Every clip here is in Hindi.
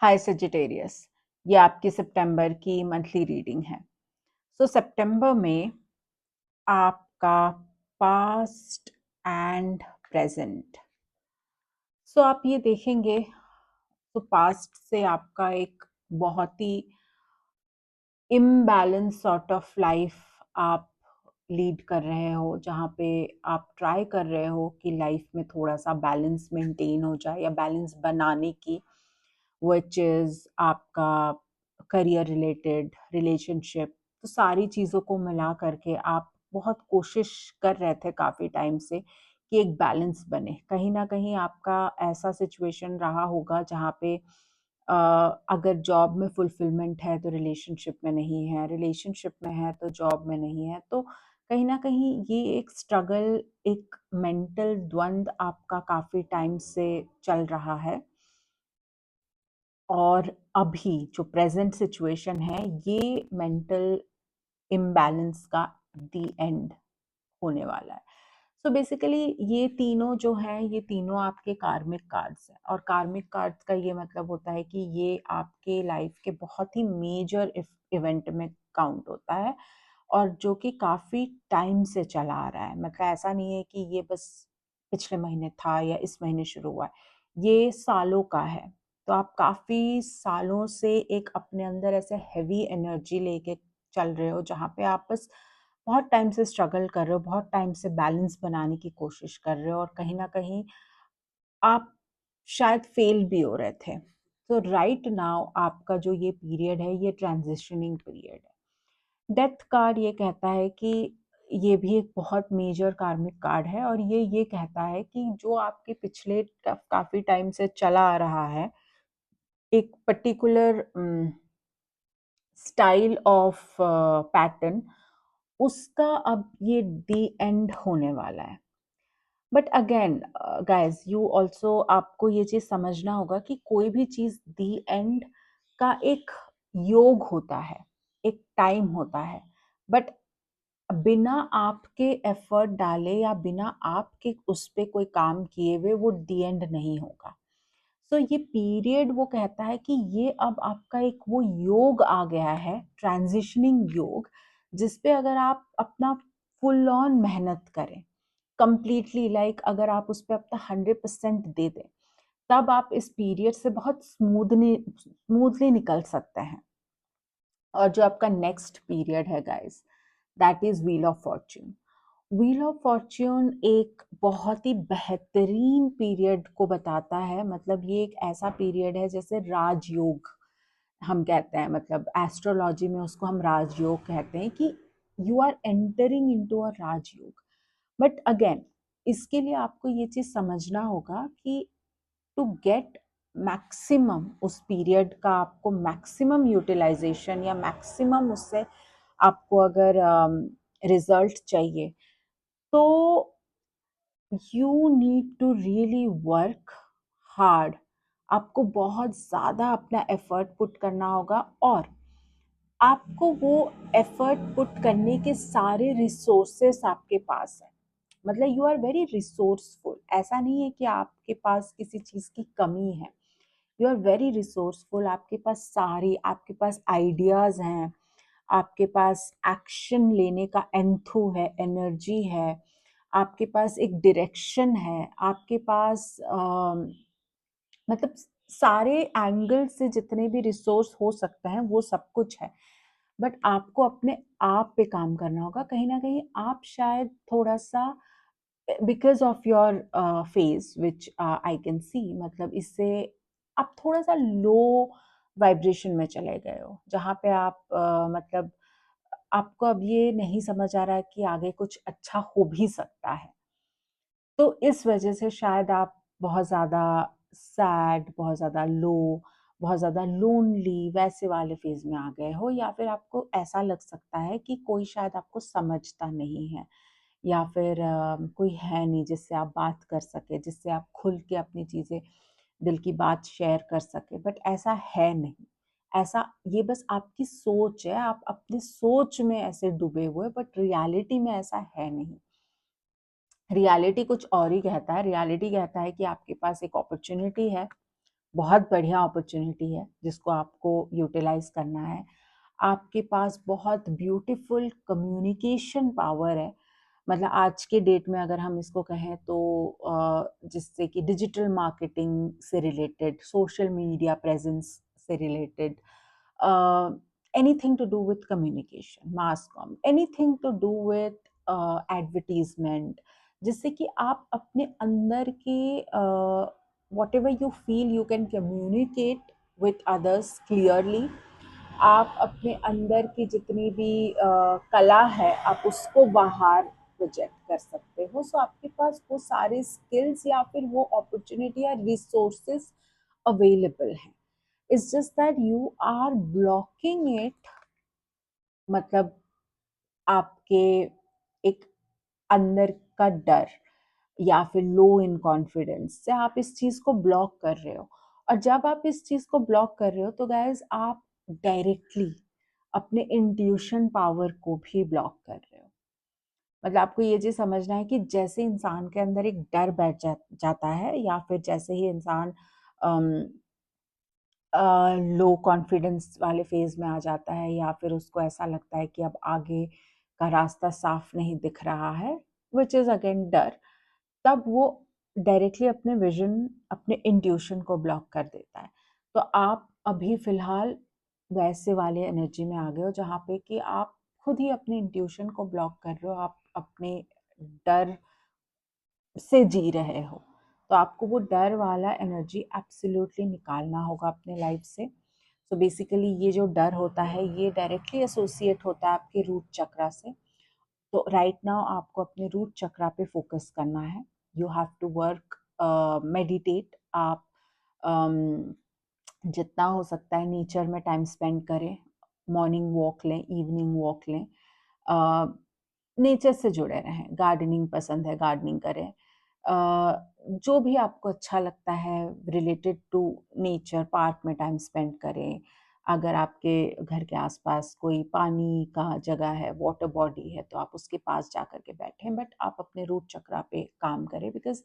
हाय सजिटेरियस, ये आपकी सितंबर की मंथली रीडिंग है। सितंबर में आपका पास्ट एंड प्रेजेंट। आप ये देखेंगे पास्ट से आपका एक बहुत ही इम्बैलेंस सॉर्ट ऑफ लाइफ आप लीड कर रहे हो, जहाँ पे आप ट्राई कर रहे हो कि लाइफ में थोड़ा सा बैलेंस मेंटेन हो जाए या बैलेंस बनाने की, विच इज़ आपका करियर रिलेटेड रिलेशनशिप। तो सारी चीज़ों को मिला करके आप बहुत कोशिश कर रहे थे काफ़ी टाइम से कि एक बैलेंस बने। कहीं ना कहीं आपका ऐसा सिचुएशन रहा होगा जहाँ पे अगर जॉब में फुलफिलमेंट है तो रिलेशनशिप में नहीं है, रिलेशनशिप में है तो जॉब में नहीं है। तो कहीं ना कहीं ये एक स्ट्रगल, एक मेंटल द्वंद आपका काफ़ी टाइम से चल रहा है। और अभी जो प्रेजेंट सिचुएशन है, ये मेंटल इम्बैलेंस का दी एंड होने वाला है। बेसिकली ये तीनों जो हैं, ये तीनों आपके कार्मिक कार्ड्स हैं। और कार्मिक कार्ड्स का ये मतलब होता है कि ये आपके लाइफ के बहुत ही मेजर इवेंट में काउंट होता है, और जो कि काफ़ी टाइम से चला आ रहा है। मतलब ऐसा नहीं है कि ये बस पिछले महीने था या इस महीने शुरू हुआ है, ये सालों का है। तो आप काफ़ी सालों से एक अपने अंदर ऐसे हैवी एनर्जी लेके चल रहे हो, जहाँ पे आप बस बहुत टाइम से स्ट्रगल कर रहे हो, बहुत टाइम से बैलेंस बनाने की कोशिश कर रहे हो, और कहीं ना कहीं आप शायद फेल भी हो रहे थे। तो राइट नाउ आपका जो ये पीरियड है, ये ट्रांजिशनिंग पीरियड है। डेथ कार्ड ये कहता है कि ये भी एक बहुत मेजर कार्मिक कार्ड है, और ये कहता है कि जो आपके पिछले काफी टाइम से चला आ रहा है, एक पर्टिकुलर स्टाइल ऑफ पैटर्न, उसका अब ये दी एंड होने वाला है। But again guys, you also, आपको ये चीज समझना होगा कि कोई भी चीज दी एंड का एक योग होता है, एक टाइम होता है। बट बिना आपके एफर्ट डाले या बिना आपके उस पे कोई काम किए हुए वो दी एंड नहीं होगा। ये पीरियड वो कहता है कि ये अब आपका एक वो योग आ गया है, ट्रांजिशनिंग योग, जिसपे अगर आप अपना फुल ऑन मेहनत करें कंप्लीटली, लाइक अगर आप उस पर अपना 100% दे दें, तब आप इस पीरियड से बहुत स्मूथली निकल सकते हैं। और जो आपका नेक्स्ट पीरियड है guys, that is wheel of Fortune. Wheel of Fortune एक बहुत ही बेहतरीन पीरियड को बताता है। मतलब ये एक ऐसा पीरियड है जैसे राजयोग हम कहते हैं, मतलब एस्ट्रोलॉजी में उसको हम राजयोग कहते हैं, कि you are entering into a राजयोग। बट अगेन, इसके लिए आपको ये चीज समझना होगा कि टू गेट मैक्सिमम उस पीरियड का, आपको मैक्सिमम यूटिलाइजेशन या मैक्सिमम उससे आपको अगर रिजल्ट चाहिए, तो you need to really work hard. आपको बहुत ज़्यादा अपना एफर्ट पुट करना होगा, और आपको वो एफर्ट पुट करने के सारे रिसोर्सेस आपके पास है। मतलब यू आर वेरी रिसोर्सफुल। ऐसा नहीं है कि आपके पास किसी चीज़ की कमी है, यू आर वेरी रिसोर्सफुल। आपके पास सारी, आपके पास आइडियाज़ हैं, आपके पास एक्शन लेने का एंथू है, एनर्जी है, आपके पास एक डायरेक्शन है, आपके पास मतलब सारे एंगल से जितने भी रिसोर्स हो सकते हैं वो सब कुछ है। बट आपको अपने आप पे काम करना होगा। कहीं ना कहीं आप शायद थोड़ा सा, because of your face which I can see, मतलब इससे आप थोड़ा सा लो वाइब्रेशन में चले गए हो, जहाँ पे आप मतलब आपको अब ये नहीं समझ आ रहा है कि आगे कुछ अच्छा हो भी सकता है। तो इस वजह से शायद आप बहुत ज़्यादा सैड, बहुत ज़्यादा लो, बहुत ज़्यादा लोनली वैसे वाले फेज में आ गए हो, या फिर आपको ऐसा लग सकता है कि कोई शायद आपको समझता नहीं है, या फिर कोई है नहीं जिससे आप बात कर सके, जिससे आप खुल के अपनी चीज़ें, दिल की बात शेयर कर सके। बट ऐसा है नहीं, ऐसा, ये बस आपकी सोच है, आप अपनी सोच में ऐसे डूबे हुए, बट रियलिटी में ऐसा है नहीं। रियलिटी कुछ और ही कहता है। रियलिटी कहता है कि आपके पास एक अपॉर्चुनिटी है, बहुत बढ़िया अपॉर्चुनिटी है जिसको आपको यूटिलाइज करना है। आपके पास बहुत ब्यूटीफुल कम्युनिकेशन पावर है। मतलब आज के डेट में अगर हम इसको कहें तो जिससे कि डिजिटल मार्केटिंग से रिलेटेड, सोशल मीडिया प्रेजेंस से related, anything to do with communication, mass com, anything to do with advertisement, जिससे कि आप अपने अंदर के whatever you feel you can communicate with others clearly। आप अपने अंदर की जितनी भी कला है आप उसको बाहर प्रोजेक्ट कर सकते हो। सो आपके पास वो सारे स्किल्स या फिर वो अपॉर्चुनिटी या रिसोर्सेस अवेलेबल हैं। It's just that you are blocking it. मतलब आपके एक अंदर का डर या फिर लो इन कॉन्फिडेंस से आप इस चीज को ब्लॉक कर रहे हो। और जब आप इस चीज को ब्लॉक कर रहे हो तो गाइज आप डायरेक्टली अपने इंट्यूशन पावर को भी ब्लॉक कर रहे हो। मतलब आपको ये चीज समझना है कि जैसे इंसान के अंदर एक डर जाता है या फिर जैसे ही इंसान लो कॉन्फिडेंस वाले फेज में आ जाता है या फिर उसको ऐसा लगता है कि अब आगे का रास्ता साफ नहीं दिख रहा है, विच इज अगेन डर, तब वो डायरेक्टली अपने विजन, अपने इंट्यूशन को ब्लॉक कर देता है। तो आप अभी फिलहाल वैसे वाले एनर्जी में आ गए हो जहाँ पे कि आप खुद ही अपने इंट्यूशन को ब्लॉक कर रहे हो, आप अपने डर से जी रहे हो। तो आपको वो डर वाला एनर्जी एब्सोल्युटली निकालना होगा अपने लाइफ से। तो बेसिकली ये जो डर होता है ये डायरेक्टली एसोसिएट होता है आपके रूट चक्रा से। तो राइट नाउ आपको अपने रूट चक्रा पे फोकस करना है। You have to work, meditate. आप जितना हो सकता है नेचर में टाइम स्पेंड करें, मॉर्निंग वॉक लें, इवनिंग वॉक लें, नेचर से जुड़े रहें। गार्डनिंग पसंद है, गार्डनिंग करें। जो भी आपको अच्छा लगता है रिलेटेड टू नेचर, पार्क में टाइम स्पेंड करें। अगर आपके घर के आसपास कोई पानी का जगह है, वाटर बॉडी है, तो आप उसके पास जा कर के बैठें, बट आप अपने रूट चक्रा पे काम करें। बिकॉज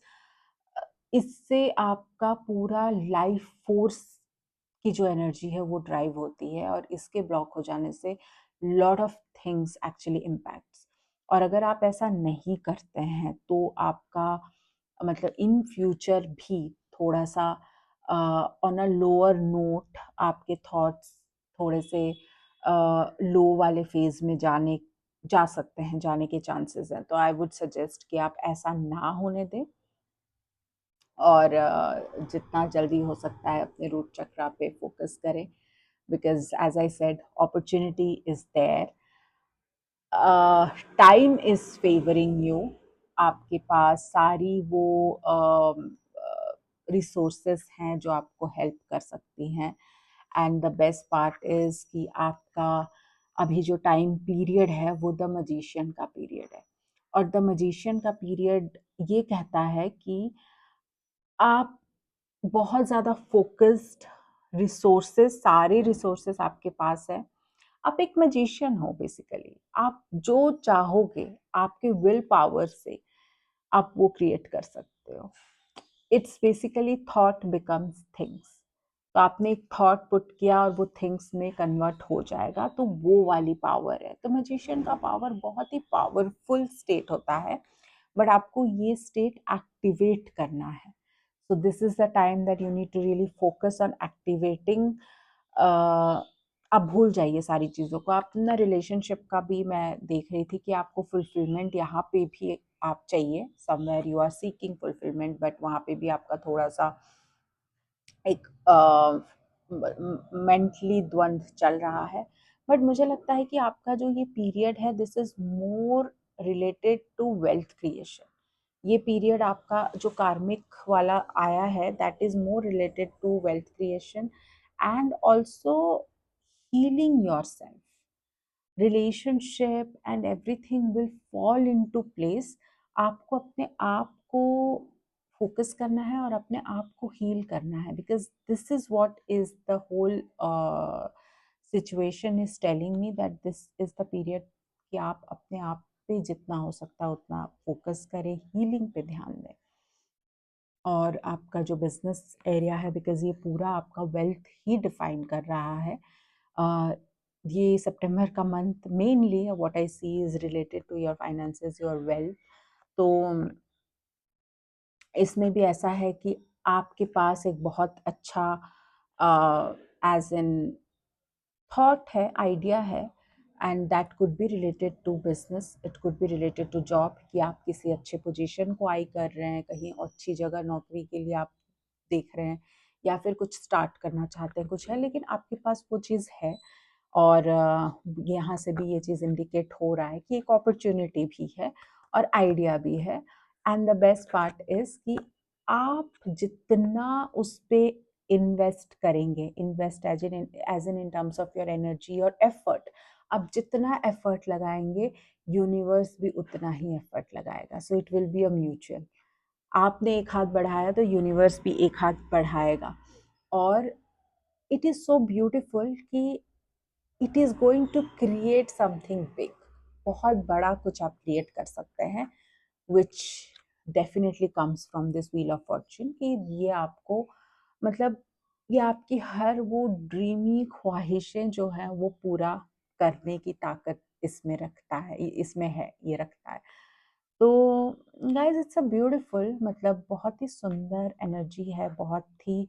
इससे आपका पूरा लाइफ फोर्स की जो एनर्जी है वो ड्राइव होती है और इसके ब्लॉक हो जाने से lot of things actually impacts. और अगर आप ऐसा नहीं करते हैं तो आपका मतलब इन फ्यूचर भी थोड़ा सा ऑन अ लोअर नोट आपके थॉट्स थोड़े से लो वाले फेज में जा सकते हैं, जाने के चांसेस हैं। तो आई वुड सजेस्ट कि आप ऐसा ना होने दें और जितना जल्दी हो सकता है अपने रूट चक्रा पे फोकस करें। Because as I said opportunity is there, time is favouring you. आपके पास सारी वो रिसोर्सेस हैं जो आपको हेल्प कर सकती हैं। And the best part is कि आपका अभी जो टाइम पीरियड है वो द मजिशियन का पीरियड है। और द मजिशियन का पीरियड ये कहता है कि आप बहुत ज़्यादा फोकस्ड, रिसोर्सेस, सारे रिसोर्सेस आपके पास है। आप एक मैजिशियन हो बेसिकली। आप जो चाहोगे आपके विल पावर से आप वो क्रिएट कर सकते हो। It's basically thought becomes things. तो आपने एक थॉट पुट किया और वो थिंग्स में कन्वर्ट हो जाएगा, तो वो वाली पावर है। तो मैजिशियन का पावर बहुत ही पावरफुल स्टेट होता है, बट आपको ये स्टेट एक्टिवेट करना है। So this is the time that you need to really focus on activating। आप भूल जाइए सारी चीज़ों को। आप ना रिलेशनशिप का भी मैं देख रही थी कि आपको फुलफिलमेंट यहाँ पे भी आप चाहिए, somewhere you are seeking fulfilment, but वहाँ पे भी आपका थोड़ा सा एक मेंटली द्वंद्व चल रहा है। बट मुझे लगता है कि आपका जो ये पीरियड है this is more related to wealth creation. ये पीरियड आपका जो कार्मिक वाला आया है that is more related to wealth creation and also healing yourself. Relationship and everything will fall into place. आपको अपने आप को फोकस करना है और अपने आप को हील करना है। Because this is what is the whole situation is telling me that this is the period कि आप अपने आप पे जितना हो सकता है उतना फोकस करें, हीलिंग पे ध्यान दें। और आपका जो बिजनेस एरिया है, बिकॉज ये पूरा आपका वेल्थ ही डिफाइन कर रहा है। ये सितंबर का month mainly what I see is related to your finances, your wealth. तो इसमें भी ऐसा है कि आपके पास एक बहुत अच्छा एज इन थॉट है, आइडिया है, and that could be related to business, it could be related to job, कि आप किसी अच्छे पोजीशन को आई कर रहे हैं, कहीं अच्छी जगह नौकरी के लिए आप देख रहे हैं, या फिर कुछ स्टार्ट करना चाहते हैं, कुछ है, लेकिन आपके पास वो चीज़ है। और यहाँ से भी ये चीज़ इंडिकेट हो रहा है कि एक अपॉर्चुनिटी भी है और आइडिया भी है। And the best part is कि आप जितना उस पे इन्वेस्ट करेंगे, invest as in in terms of your energy और एफर्ट, आप जितना एफर्ट लगाएंगे, यूनिवर्स भी उतना ही एफर्ट लगाएगा। So it will be a mutual. आपने एक हाथ बढ़ाया तो यूनिवर्स भी एक हाथ बढ़ाएगा। और इट इज़ सो ब्यूटिफुल कि it is going to create something big. बहुत बड़ा कुछ आप क्रिएट कर सकते हैं, which definitely comes from this wheel of fortune. कि ये आपको, मतलब ये आपकी हर वो ड्रीमी ख्वाहिशें जो हैं वो पूरा करने की ताकत इसमें रखता है, इसमें है, ये रखता है। तो गाइज इट्स अ ब्यूटिफुल, मतलब बहुत ही सुंदर एनर्जी है, बहुत ही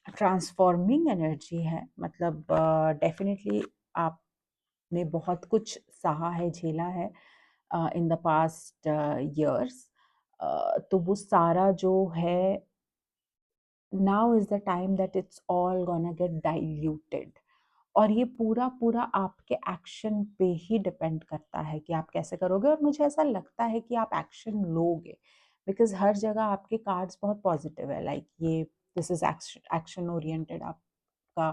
ट्रांसफॉर्मिंग एनर्जी है। मतलब डेफिनेटली आपने बहुत कुछ सहा है, झेला है इन द पास्ट ईयर्स। तो वो सारा जो है, now is the time that it's all gonna get diluted. और ये पूरा पूरा आपके एक्शन पे ही डिपेंड करता है कि आप कैसे करोगे। और मुझे ऐसा लगता है कि आप एक्शन लोगे, बिकॉज हर जगह आपके कार्ड्स बहुत पॉजिटिव है, लाइक ये दिस इज एक्शन ओरिएंटेड आपका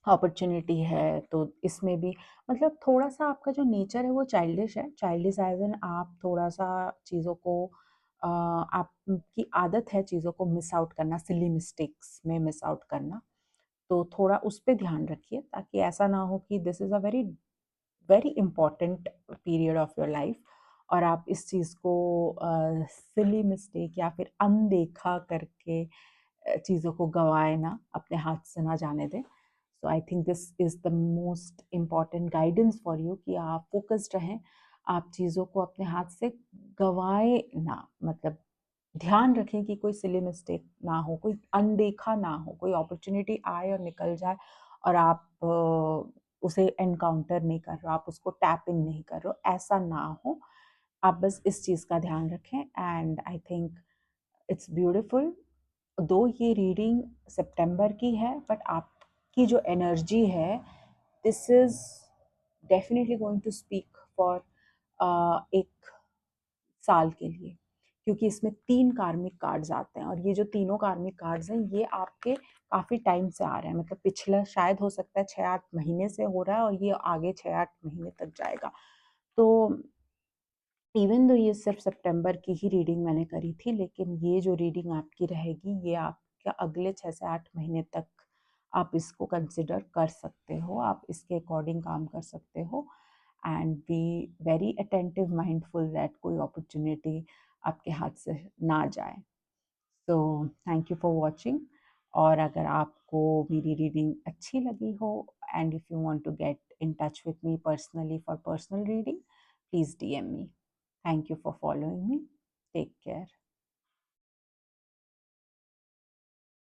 अपॉर्चुनिटी है। तो इसमें भी मतलब थोड़ा सा आपका जो नेचर है वो चाइल्डिश है, चाइल्डिश एज एन आप थोड़ा सा चीज़ों को आपकी आदत है चीज़ों को मिस आउट करना, सिली मिस्टेक्स में मिस आउट करना। तो थोड़ा उस पे ध्यान रखिए, ताकि ऐसा ना हो कि this is a very very important period of your life और आप इस चीज़ को सिली मिस्टेक या फिर अनदेखा करके चीज़ों को गंवाए ना, अपने हाथ से ना जाने दें। So I think this is the most important guidance for you कि आप फोकस्ड रहें, आप चीज़ों को अपने हाथ से गंवाए ना, मतलब ध्यान रखें कि कोई सिली मिस्टेक ना हो, कोई अनदेखा ना हो, कोई अपॉर्चुनिटी आए और निकल जाए और आप उसे एनकाउंटर नहीं कर रहे हो, आप उसको टैप इन नहीं कर रहे हो, ऐसा ना हो। आप बस इस चीज़ का ध्यान रखें and I think it's beautiful. दो ये रीडिंग सितंबर की है, बट आपकी जो एनर्जी है, this is definitely going to speak for एक साल के लिए, क्योंकि इसमें 3 कार्मिक कार्ड्स आते हैं और ये जो तीनों कार्मिक कार्ड्स हैं ये आपके काफ़ी टाइम से आ रहे हैं, मतलब पिछला शायद हो सकता है 6-8 महीने से हो रहा है और ये आगे 6-8 महीने तक जाएगा। तो इवन दो ये सिर्फ सितंबर की ही रीडिंग मैंने करी थी, लेकिन ये जो रीडिंग आपकी रहेगी ये आपके अगले 6 से 8 महीने तक आप इसको कंसिडर कर सकते हो, आप इसके अकॉर्डिंग काम कर सकते हो and be very attentive, mindful that कोई अपॉर्चुनिटी आपके हाथ से ना जाए। So thank you for watching. और अगर आपको मेरी रीडिंग अच्छी लगी हो and if you want to get in touch with me personally for personal reading, please DM me. Thank you for following me. Take care.